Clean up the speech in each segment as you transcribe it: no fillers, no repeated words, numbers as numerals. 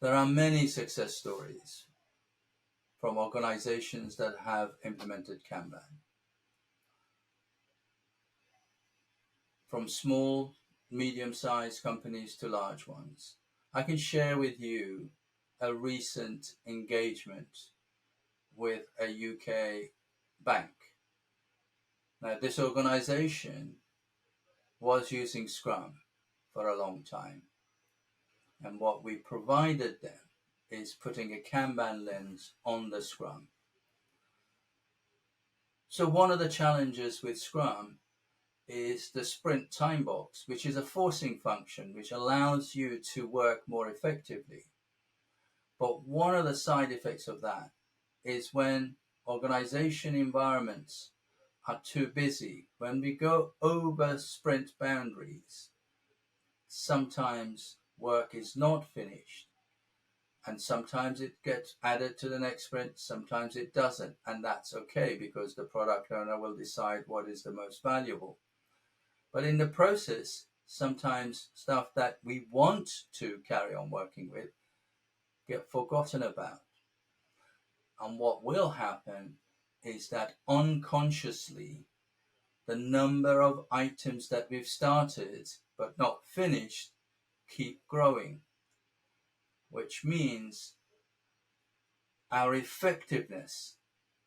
There are many success stories from organizations that have implemented Kanban. From small, medium-sized companies to large ones. I can share with you a recent engagement with a UK bank. Now, this organization was using Scrum for a long time. And what we provided them is putting a Kanban lens on the Scrum. So one of the challenges with Scrum is the sprint time box, which is a forcing function which allows you to work more effectively. But one of the side effects of that is when organization environments are too busy, when we go over sprint boundaries, sometimes work is not finished. And sometimes it gets added to the next sprint, sometimes it doesn't. And that's okay because the product owner will decide what is the most valuable. But in the process, sometimes stuff that we want to carry on working with get forgotten about. And what will happen is that unconsciously, the number of items that we've started but not finished keep growing, which means our effectiveness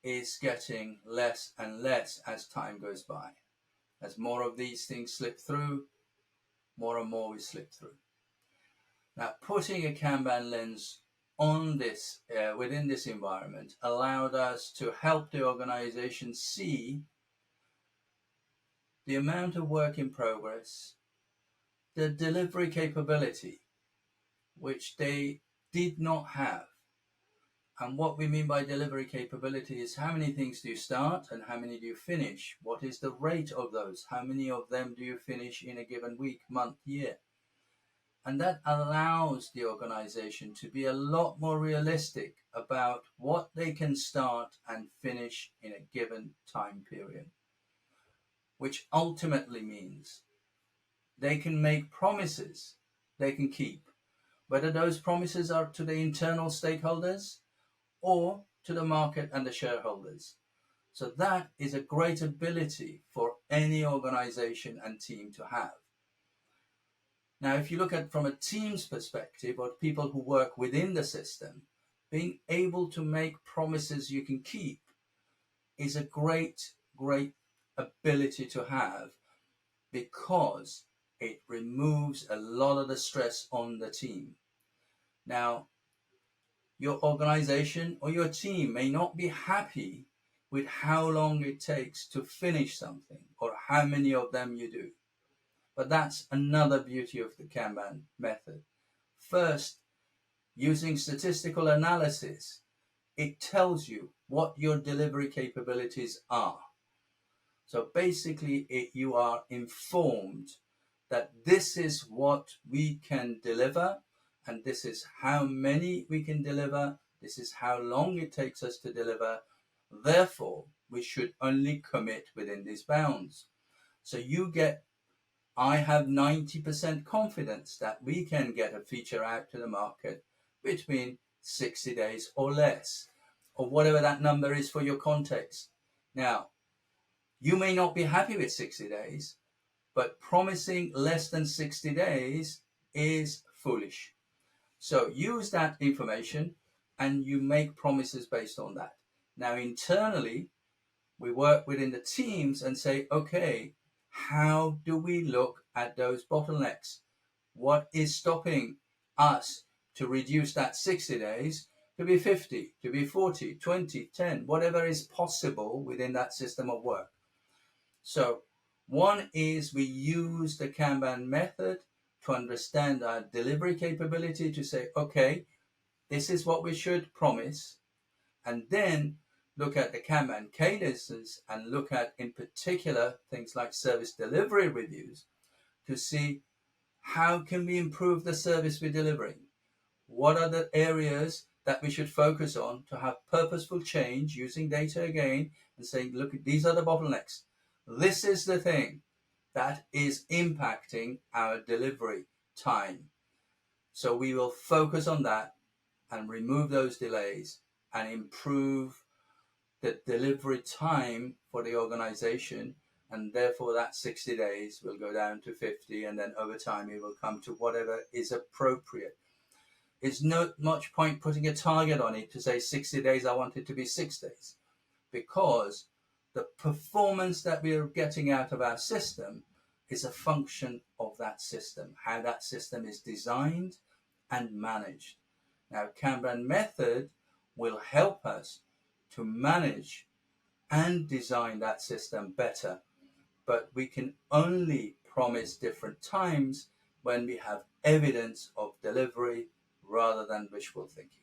is getting less and less as time goes by. As more of these things slip through, more and more we slip through. Now, putting a Kanban lens on this, within this environment allowed us to help the organization see the amount of work in progress, the delivery capability, which they did not have. And what we mean by delivery capability is how many things do you start and how many do you finish? What is the rate of those? How many of them do you finish in a given week, month, year? And that allows the organization to be a lot more realistic about what they can start and finish in a given time period, which ultimately means they can make promises they can keep, whether those promises are to the internal stakeholders or to the market and the shareholders. So that is a great ability for any organization and team to have. Now, if you look at from a team's perspective, or people who work within the system, being able to make promises you can keep is a great ability to have, because it removes a lot of the stress on the team. Now, your organization or your team may not be happy with how long it takes to finish something or how many of them you do. But that's another beauty of the Kanban method. First, using statistical analysis, it tells you what your delivery capabilities are. So basically, you are informed that this is what we can deliver, and this is how many we can deliver. This is how long it takes us to deliver. Therefore, we should only commit within these bounds. So I have 90% confidence that we can get a feature out to the market between 60 days or less, or whatever that number is for your context. Now, you may not be happy with 60 days, but promising less than 60 days is foolish. So use that information and you make promises based on that. Now, internally, we work within the teams and say, okay, how do we look at those bottlenecks? What is stopping us to reduce that 60 days to be 50, to be 40, 20, 10, whatever is possible within that system of work? So one is we use the Kanban method to understand our delivery capability, to say, okay, this is what we should promise, and then look at the Kanban cadences and look at, in particular, things like service delivery reviews to see how can we improve the service we're delivering? What are the areas that we should focus on to have purposeful change using data again and saying, look, these are the bottlenecks. This is the thing that is impacting our delivery time. So we will focus on that and remove those delays and improve the delivery time for the organization. And therefore that 60 days will go down to 50, and then over time it will come to whatever is appropriate. It's not much point putting a target on it to say 60 days, I want it to be 6 days, because the performance that we are getting out of our system is a function of that system, how that system is designed and managed. Now, Kanban method will help us to manage and design that system better, but we can only promise different times when we have evidence of delivery rather than wishful thinking.